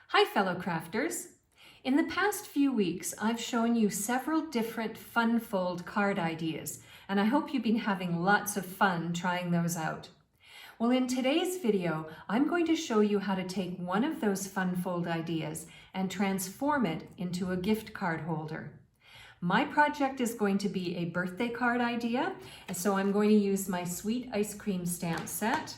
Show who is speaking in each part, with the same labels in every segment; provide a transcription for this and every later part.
Speaker 1: Hi fellow crafters! In the past few weeks, I've shown you several different fun fold card ideas, and I hope you've been having lots of fun trying those out. Well, in today's video, I'm going to show you how to take one of those fun fold ideas and transform it into a gift card holder. My project is going to be a birthday card idea, and so I'm going to use my sweet ice cream stamp set,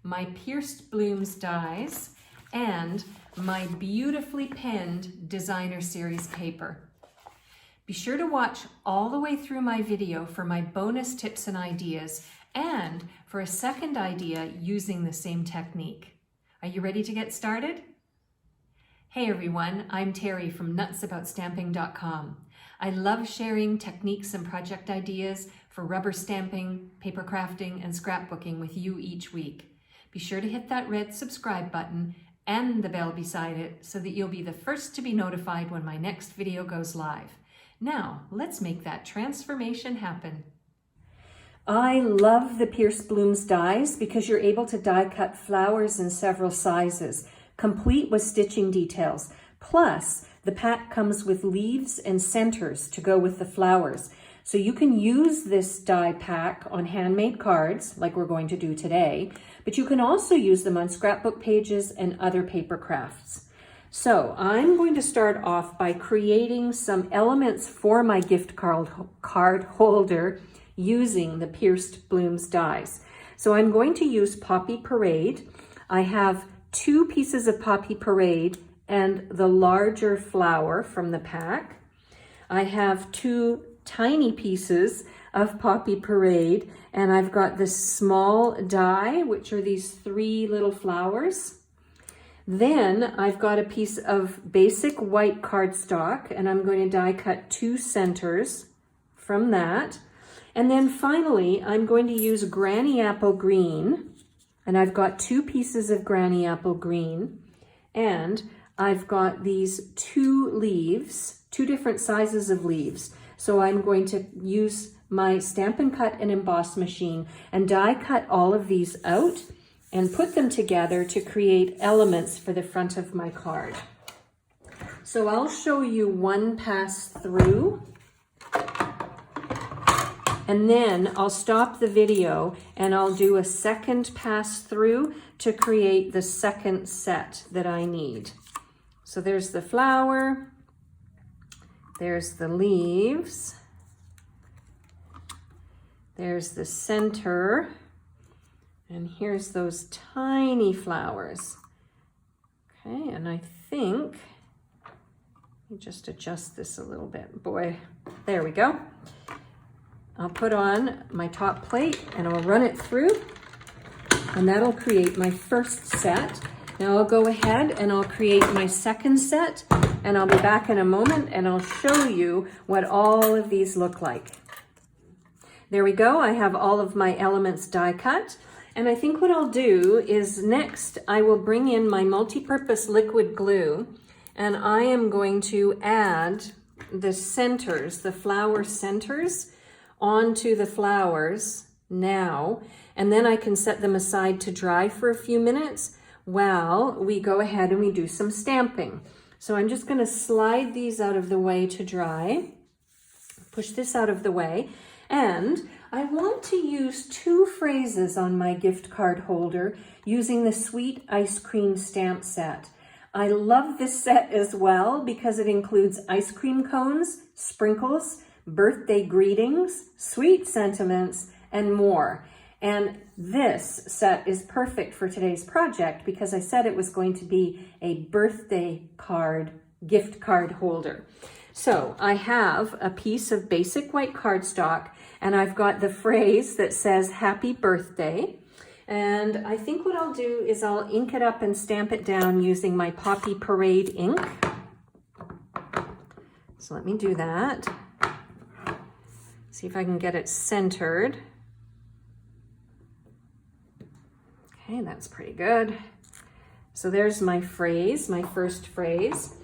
Speaker 1: my pierced blooms dies, and my beautifully penned designer series paper. Be sure to watch all the way through my video for my bonus tips and ideas and for a second idea using the same technique. Are you ready to get started? Hey everyone, I'm Terri from nutsaboutsstamping.com. I love sharing techniques and project ideas for rubber stamping, paper crafting, and scrapbooking with you each week. Be sure to hit that red subscribe button and the bell beside it so that you'll be the first to be notified when my next video goes live. Now, let's make that transformation happen. I love the pierced blooms dies because you're able to die cut flowers in several sizes, complete with stitching details. Plus, the pack comes with leaves and centers to go with the flowers. So you can use this die pack on handmade cards, like we're going to do today, but you can also use them on scrapbook pages and other paper crafts. So I'm going to start off by creating some elements for my gift card holder using the pierced blooms dies. So I'm going to use Poppy Parade. I have 2 pieces of Poppy Parade and the larger flower from the pack. I have 2 tiny pieces of Poppy Parade, and I've got this small die, which are these 3 little flowers. Then I've got a piece of basic white cardstock, and I'm going to die cut 2 centers from that. And then finally, I'm going to use Granny Apple Green, and I've got 2 pieces of Granny Apple Green, and I've got these 2 leaves, 2 different sizes of leaves. So I'm going to use my Stampin' Cut and Emboss machine and die cut all of these out and put them together to create elements for the front of my card. So I'll show you one pass through, and then I'll stop the video and I'll do a second pass through to create the second set that I need. So there's the flower, there's the leaves, there's the center, and here's those tiny flowers. Okay, and I think, let me just adjust this a little bit. Boy, there we go. I'll put on my top plate and I'll run it through, and that'll create my first set. Now I'll go ahead and I'll create my second set, and I'll be back in a moment and I'll show you what all of these look like. There we go. I have all of my elements die cut. And I think what I'll do is next I will bring in my multi-purpose liquid glue, and I am going to add the centers, the flower centers, onto the flowers now. And then I can set them aside to dry for a few minutes while we go ahead and we do some stamping. So I'm just going to slide these out of the way to dry, push this out of the way, and I want to use 2 phrases on my gift card holder using the Sweet Ice Cream stamp set. I love this set as well because it includes ice cream cones, sprinkles, birthday greetings, sweet sentiments, and more. And this set is perfect for today's project because I said it was going to be a birthday card, gift card holder. So I have a piece of basic white cardstock, and I've got the phrase that says happy birthday. And I think what I'll do is I'll ink it up and stamp it down using my Poppy Parade ink. So let me do that. See if I can get it centered. Okay, that's pretty good. So there's my phrase, my first phrase.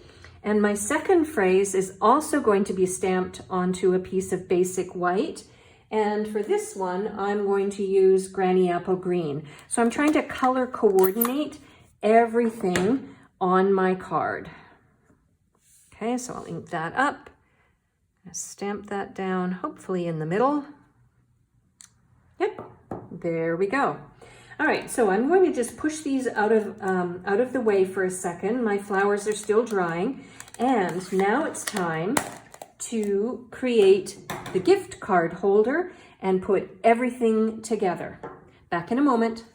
Speaker 1: And my second phrase is also going to be stamped onto a piece of basic white. And for this one, I'm going to use Granny Apple Green. So I'm trying to color coordinate everything on my card. Okay, so I'll ink that up, stamp that down, hopefully in the middle. Yep, there we go. All right, so I'm going to just push these out of the way for a second. My flowers are still drying, and now it's time to create the gift card holder and put everything together. Back in a moment.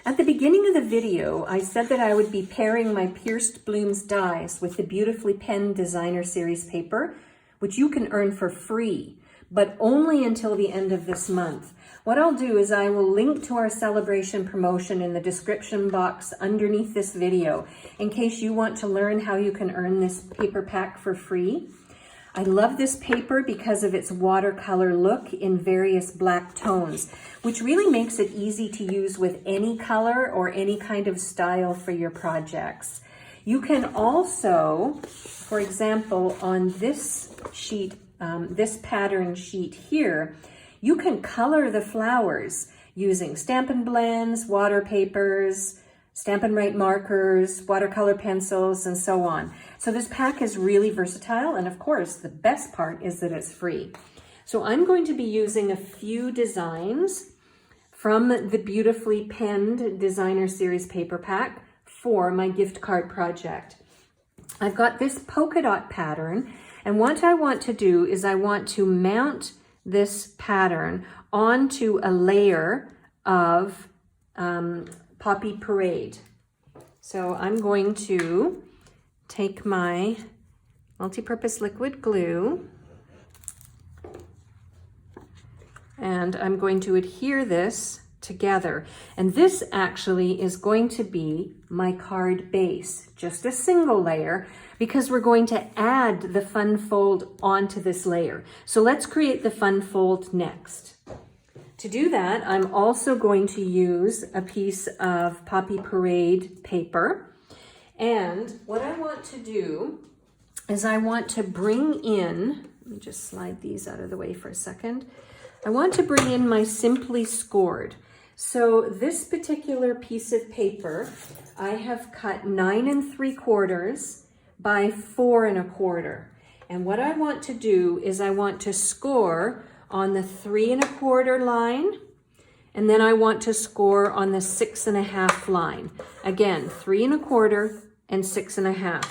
Speaker 1: At the beginning of the video, I said that I would be pairing my Pierced Blooms dies with the beautifully penned designer series paper, which you can earn for free, but only until the end of this month. What I'll do is I will link to our celebration promotion in the description box underneath this video in case you want to learn how you can earn this paper pack for free. I love this paper because of its watercolor look in various black tones, which really makes it easy to use with any color or any kind of style for your projects. You can also, for example, on this sheet, this pattern sheet here, you can color the flowers using Stampin' Blends, water papers, Stampin' Write markers, watercolor pencils, and so on. So this pack is really versatile, and of course, the best part is that it's free. So I'm going to be using a few designs from the beautifully penned designer series paper pack for my gift card project. I've got this polka dot pattern, and what I want to do is I want to mount this pattern onto a layer of Poppy Parade. So I'm going to take my multi-purpose liquid glue and I'm going to adhere this together. And this actually is going to be my card base, just a single layer, because we're going to add the fun fold onto this layer. So let's create the fun fold next. To do that, I'm also going to use a piece of Poppy Parade paper. And what I want to do is I want to bring in, let me just slide these out of the way for a second. I want to bring in my Simply Scored. So this particular piece of paper, I have cut 9 3/4 by 4 1/4. And what I want to do is I want to score on the 3 1/4 line, and then I want to score on the 6 1/2 line. Again, 3 1/4 and 6 1/2.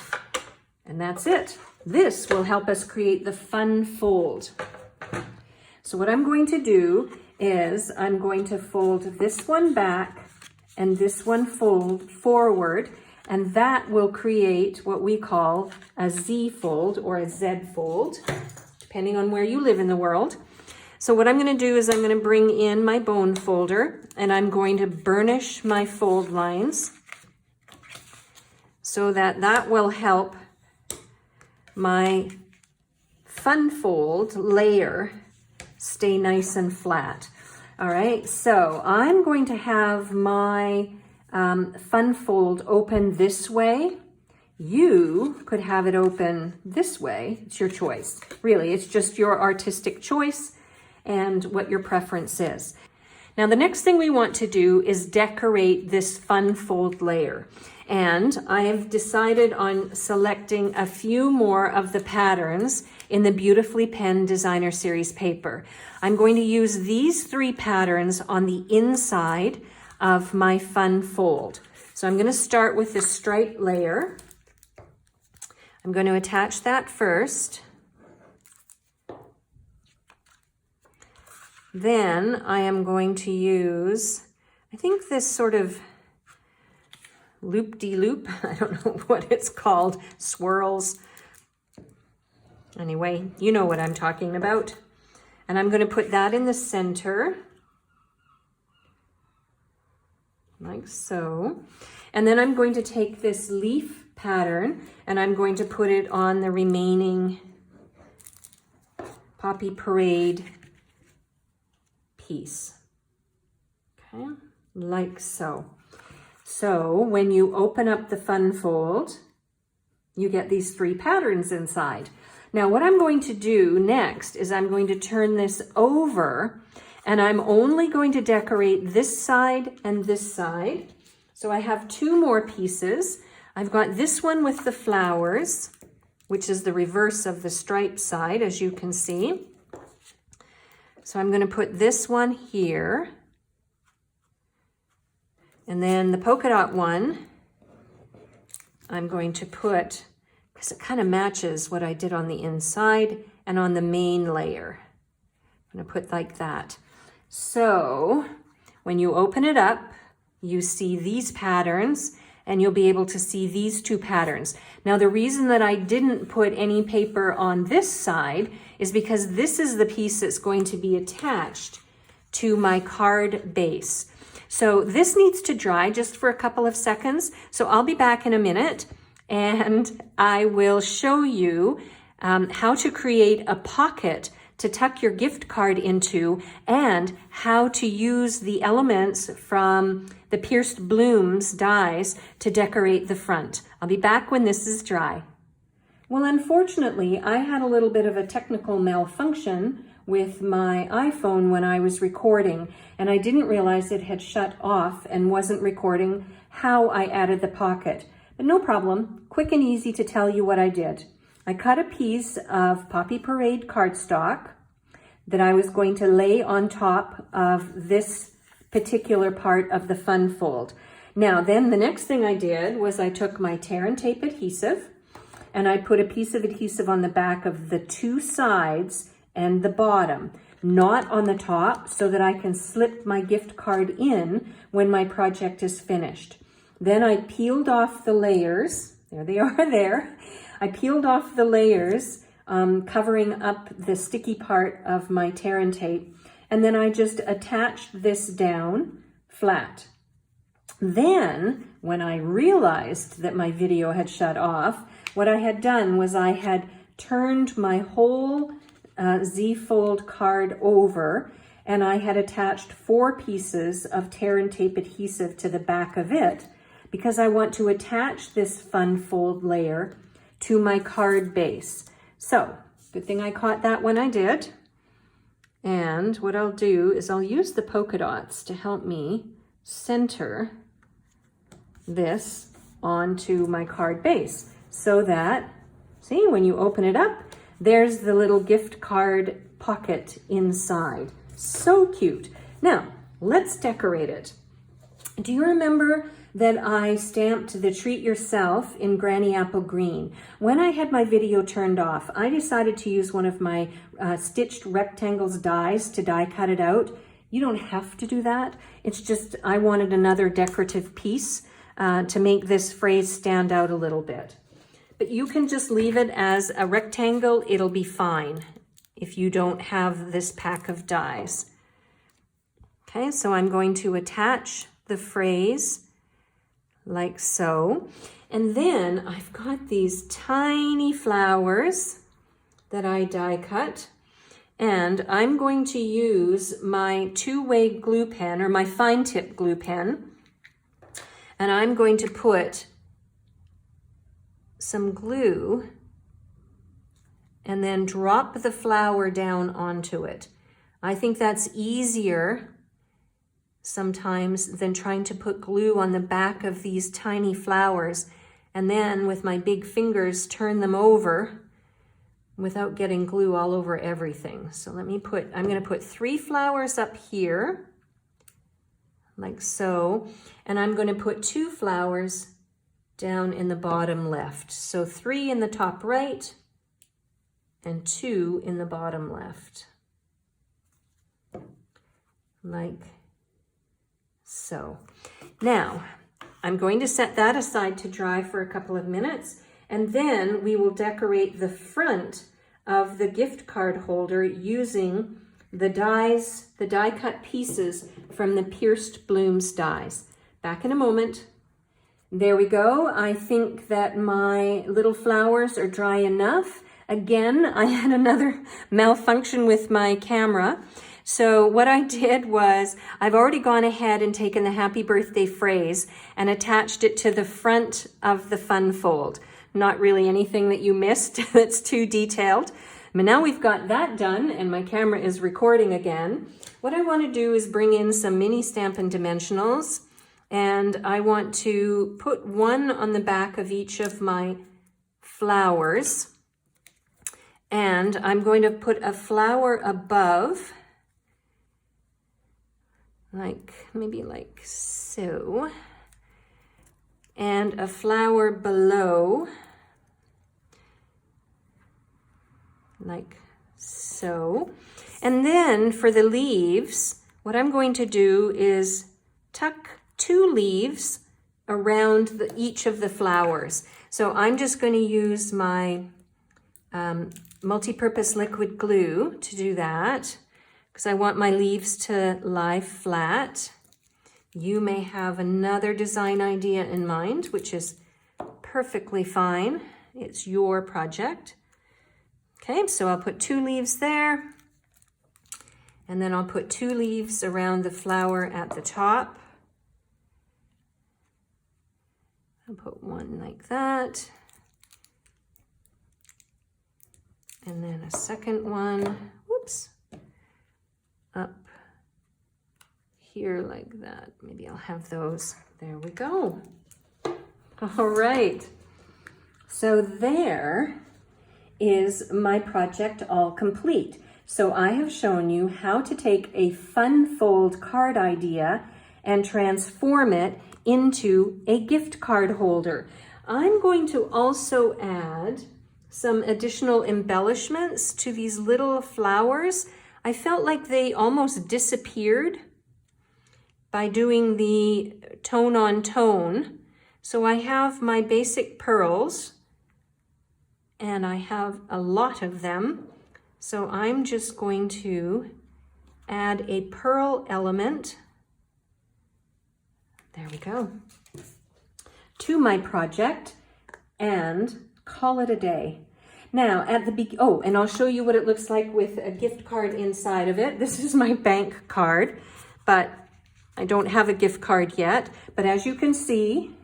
Speaker 1: And that's it. This will help us create the fun fold. So what I'm going to do is I'm going to fold this one back and this one fold forward, and that will create what we call a Z fold or a Z fold, depending on where you live in the world. So what I'm going to do is I'm going to bring in my bone folder and I'm going to burnish my fold lines so that that will help my fun fold layer stay nice and flat. All right, so I'm going to have my fun fold open this way. You could have it open this way. It's your choice. Really, it's just your artistic choice and what your preference is. Now, the next thing we want to do is decorate this fun fold layer. And I have decided on selecting a few more of the patterns in the beautifully penned designer series paper. I'm going to use these 3 patterns on the inside of my fun fold. So I'm going to start with the stripe layer. I'm going to attach that first. Then I am going to use, I think this sort of loop-de-loop, I don't know what it's called, swirls. Anyway, you know what I'm talking about. And I'm going to put that in the center, like so. And then I'm going to take this leaf pattern and I'm going to put it on the remaining Poppy Parade piece. Okay, like so. So when you open up the fun fold, you get these 3 patterns inside. Now what I'm going to do next is I'm going to turn this over and I'm only going to decorate this side and this side. So I have 2 more pieces. I've got this one with the flowers, which is the reverse of the stripe side, as you can see. So I'm going to put this one here. And then the polka dot one, I'm going to put, because it kind of matches what I did on the inside and on the main layer. I'm going to put like that. So when you open it up, you see these patterns, and you'll be able to see these two patterns. Now, the reason that I didn't put any paper on this side is because this is the piece that's going to be attached to my card base. So this needs to dry just for a couple of seconds. So I'll be back in a minute, and I will show you how to create a pocket to tuck your gift card into, and how to use the elements from the pierced blooms dies to decorate the front. I'll be back when this is dry. Well, unfortunately, I had a little bit of a technical malfunction with my iPhone when I was recording, and I didn't realize it had shut off and wasn't recording how I added the pocket. But no problem, quick and easy to tell you what I did. I cut a piece of Poppy Parade cardstock that I was going to lay on top of this particular part of the fun fold. Now, then the next thing I did was I took my tear and tape adhesive, and I put a piece of adhesive on the back of the two sides and the bottom, not on the top, so that I can slip my gift card in when my project is finished. Then I peeled off the layers. There they are there. I peeled off the layers, covering up the sticky part of my tear and tape, and then I just attached this down flat. Then, when I realized that my video had shut off, what I had done was I had turned my whole Z-fold card over, and I had attached 4 pieces of tear and tape adhesive to the back of it, because I want to attach this fun fold layer to my card base. So, good thing I caught that when I did. And what I'll do is I'll use the polka dots to help me center this onto my card base, so that, see, when you open it up, there's the little gift card pocket inside. So cute. Now, let's decorate it. Do you remember that I stamped the Treat Yourself in Granny Apple Green? When I had my video turned off, I decided to use one of my stitched rectangles dies to die cut it out. You don't have to do that. It's just I wanted another decorative piece to make this phrase stand out a little bit. But you can just leave it as a rectangle. It'll be fine if you don't have this pack of dies. Okay, so I'm going to attach the phrase like so. And then I've got these tiny flowers that I die cut. And I'm going to use my two-way glue pen, or my fine tip glue pen. And I'm going to put some glue and then drop the flower down onto it. I think that's easier sometimes than trying to put glue on the back of these tiny flowers and then with my big fingers turn them over without getting glue all over everything. So I'm going to put 3 flowers up here like so, and I'm going to put 2 flowers down in the bottom left. So 3 in the top right and 2 in the bottom left, like so. Now, I'm going to set that aside to dry for a couple of minutes, and then we will decorate the front of the gift card holder using the dies, the die cut pieces from the Pierced Blooms dies. Back in a moment. There we go. I think that my little flowers are dry enough. Again, I had another malfunction with my camera. So what I did was I've already gone ahead and taken the happy birthday phrase and attached it to the front of the fun fold. Not really anything that you missed that's too detailed. But now we've got that done and my camera is recording again. What I want to do is bring in some mini Stampin' Dimensionals. and I want to put one on the back of each of my flowers, and I'm going to put a flower above, maybe like so, and a flower below, like so. And then for the leaves, what I'm going to do is tuck 2 leaves around each of the flowers. So I'm just going to use my multi-purpose liquid glue to do that, because I want my leaves to lie flat. You may have another design idea in mind, which is perfectly fine. It's your project. Okay, so I'll put 2 leaves there, and then I'll put 2 leaves around the flower at the top. I'll put one like that, and then a second one, whoops, up here like that. Maybe I'll have those. There we go. All right. So there is my project all complete. So I have shown you how to take a fun fold card idea and transform it into a gift card holder. I'm going to also add some additional embellishments to these little flowers. I felt like they almost disappeared by doing the tone on tone. So I have my basic pearls, and I have a lot of them. So I'm just going to add a pearl element, there we go, to my project and call it a day. Now at the and I'll show you what it looks like with a gift card inside of it. This is my bank card, but I don't have a gift card yet. But as you can see,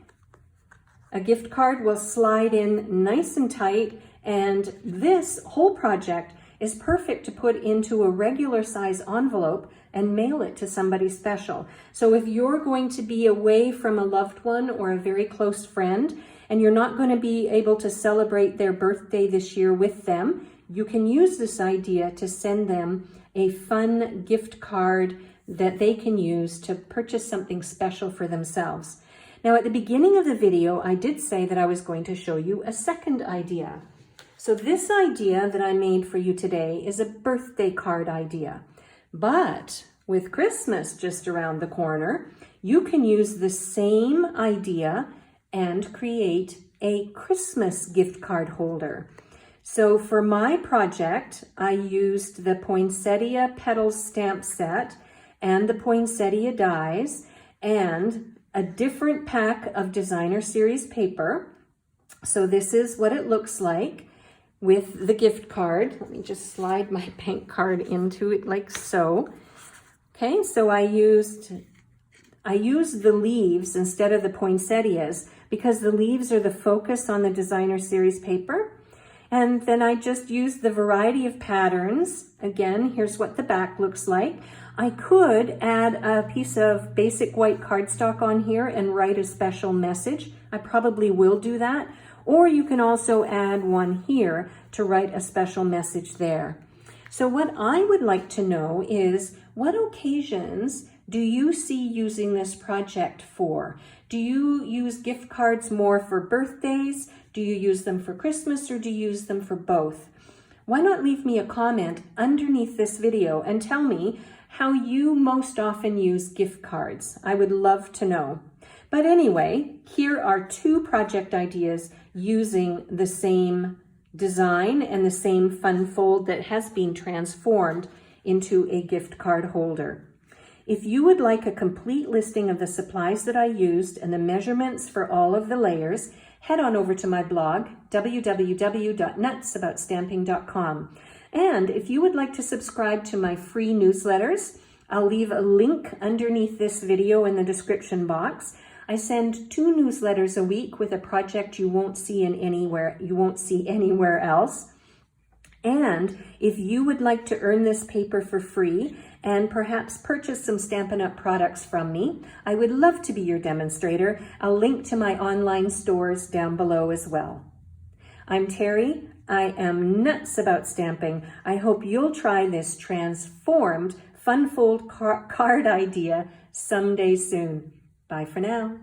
Speaker 1: a gift card will slide in nice and tight, and this whole project is perfect to put into a regular size envelope and mail it to somebody special. So if you're going to be away from a loved one or a very close friend, and you're not going to be able to celebrate their birthday this year with them, you can use this idea to send them a fun gift card that they can use to purchase something special for themselves. Now, at the beginning of the video, I did say that I was going to show you a second idea. So this idea that I made for you today is a birthday card idea. But with Christmas just around the corner, you can use the same idea and create a Christmas gift card holder. So for my project, I used the poinsettia petals stamp set and the poinsettia dies and a different pack of designer series paper. So this is what it looks like with the gift card. Let me just slide my bank card into it like so. Okay, so I used the leaves instead of the poinsettias because the leaves are the focus on the designer series paper. And then I just used the variety of patterns. Again, here's what the back looks like. I could add a piece of basic white cardstock on here and write a special message. I probably will do that. Or you can also add one here to write a special message there. So what I would like to know is, what occasions do you see using this project for? Do you use gift cards more for birthdays? Do you use them for Christmas, or do you use them for both? Why not leave me a comment underneath this video and tell me how you most often use gift cards? I would love to know. But anyway, here are 2 project ideas using the same design and the same fun fold that has been transformed into a gift card holder. If you would like a complete listing of the supplies that I used and the measurements for all of the layers, head on over to my blog, www.nutsaboutstamping.com. And if you would like to subscribe to my free newsletters, I'll leave a link underneath this video in the description box. I send 2 newsletters a week with a project you won't see anywhere else. And if you would like to earn this paper for free and perhaps purchase some Stampin' Up! Products from me, I would love to be your demonstrator. I'll link to my online stores down below as well. I'm Terry. I am nuts about stamping. I hope you'll try this transformed fun fold card idea someday soon. Bye for now.